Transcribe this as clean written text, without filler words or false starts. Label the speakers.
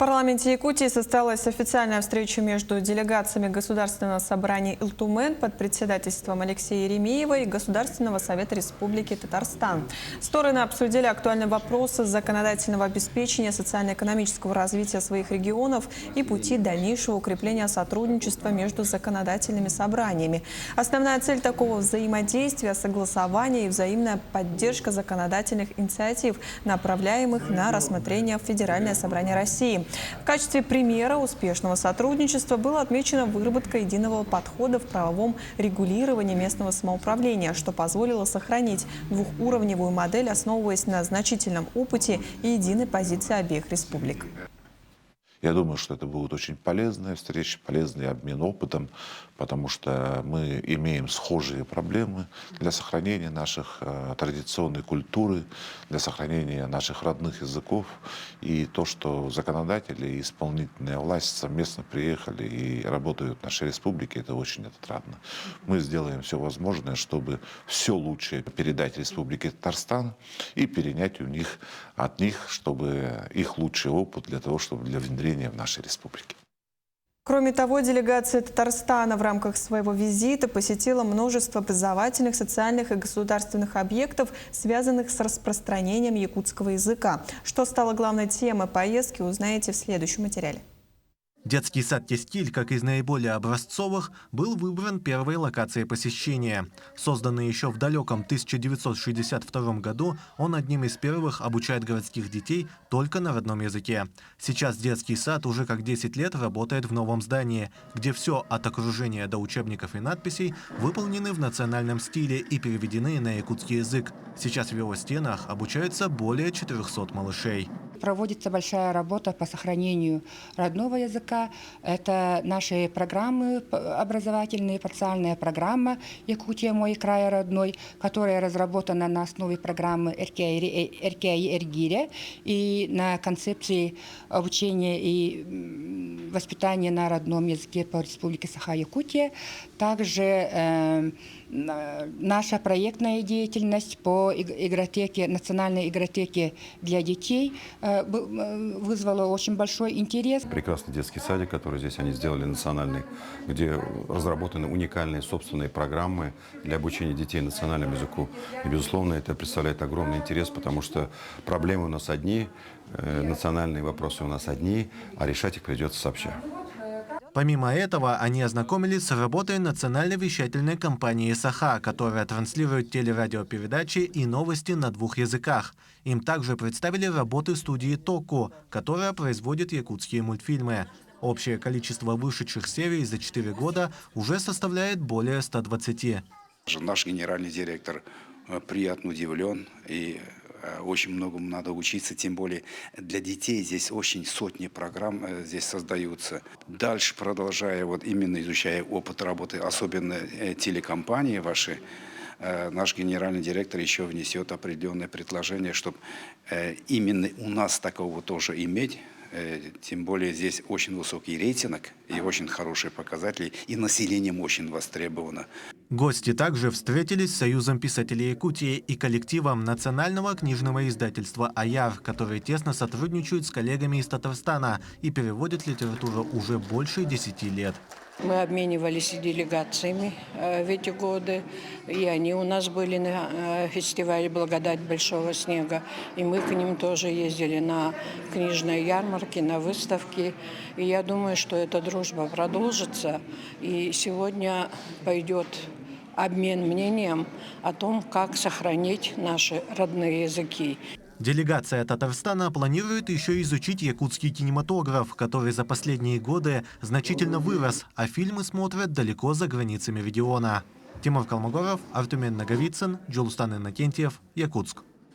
Speaker 1: парламенте Якутии состоялась официальная встреча между делегациями Государственного собрания Илтумен под председательством Алексея Еремеева и Государственного совета Республики Татарстан. Стороны обсудили актуальные вопросы законодательного обеспечения социально-экономического развития своих регионов и пути дальнейшего укрепления сотрудничества между законодательными собраниями. Основная цель такого взаимодействия – согласование и взаимная поддержка законодательных инициатив, направляемых на рассмотрение в Федеральное собрание России. В качестве примера успешного сотрудничества была отмечена выработка единого подхода в правовом регулировании местного самоуправления, что позволило сохранить двухуровневую модель, основываясь на значительном опыте и единой позиции обеих республик.
Speaker 2: Я думаю, что это будет очень полезная встреча, полезный обмен опытом, потому что мы имеем схожие проблемы для сохранения наших традиционной культуры, для сохранения наших родных языков. И то, что законодатели и исполнительная власть совместно приехали и работают в нашей республике, это очень отрадно. Мы сделаем все возможное, чтобы все лучшее передать Республике Татарстан и перенять от них, чтобы их лучший опыт для того, чтобы для внедрения в нашей республике.
Speaker 1: Кроме того, делегация Татарстана в рамках своего визита посетила множество образовательных, социальных и государственных объектов, связанных с распространением якутского языка. Что стало главной темой поездки, узнаете в следующем материале.
Speaker 3: Детский сад «Тестиль», как из наиболее образцовых, был выбран первой локацией посещения. Созданный еще в далеком 1962 году, он одним из первых обучает городских детей только на родном языке. Сейчас детский сад уже как 10 лет работает в новом здании, где все от окружения до учебников и надписей выполнены в национальном стиле и переведены на якутский язык. Сейчас в его стенах обучаются более 400 малышей.
Speaker 4: Проводится большая работа по сохранению родного языка. Это наши программы образовательные, социальная программа «Якутия. Мой край родной», которая разработана на основе программы «Эркяи-Эргире» и на концепции обучения и воспитания на родном языке по Республике Саха-Якутия. Также наша проектная деятельность по игротеке, национальной игротеке для детей вызвала очень большой интерес.
Speaker 5: Прекрасный детский садик, который здесь они сделали национальный, где разработаны уникальные собственные программы для обучения детей национальному языку. И, безусловно, это представляет огромный интерес, потому что проблемы у нас одни, национальные вопросы у нас одни, а решать их придется сообща.
Speaker 3: Помимо этого, они ознакомились с работой национальной вещательной компании «Саха», которая транслирует телерадиопередачи и новости на 2 языках. Им также представили работы студии «Току», которая производит якутские мультфильмы. Общее количество вышедших серий за 4 года уже составляет более 120.
Speaker 6: Наш генеральный директор приятно удивлен, и очень многому надо учиться, тем более для детей здесь очень сотни программ здесь создаются. Дальше, продолжая, именно изучая опыт работы, особенно телекомпании ваши, наш генеральный директор еще внесет определенное предложение, чтобы именно у нас такого тоже иметь. Тем более здесь очень высокий рейтинг и очень хорошие показатели, и населением очень востребовано.
Speaker 3: Гости также встретились с Союзом писателей Якутии и коллективом Национального книжного издательства «Аяр», которые тесно сотрудничают с коллегами из Татарстана и переводят литературу уже больше 10 лет.
Speaker 7: Мы обменивались делегациями в эти годы, и они у нас были на фестивале «Благодать большого снега», и мы к ним тоже ездили на книжные ярмарки, на выставки. И я думаю, что эта дружба продолжится, и сегодня пойдет обмен мнением о том, как сохранить наши родные языки.
Speaker 3: Делегация Татарстана планирует еще изучить якутский кинематограф, который за последние годы значительно вырос, а фильмы смотрят далеко за границами региона. Тимур Калмогоров, Артумен Наговицын, Джулстан Иннокентьев, Якутск.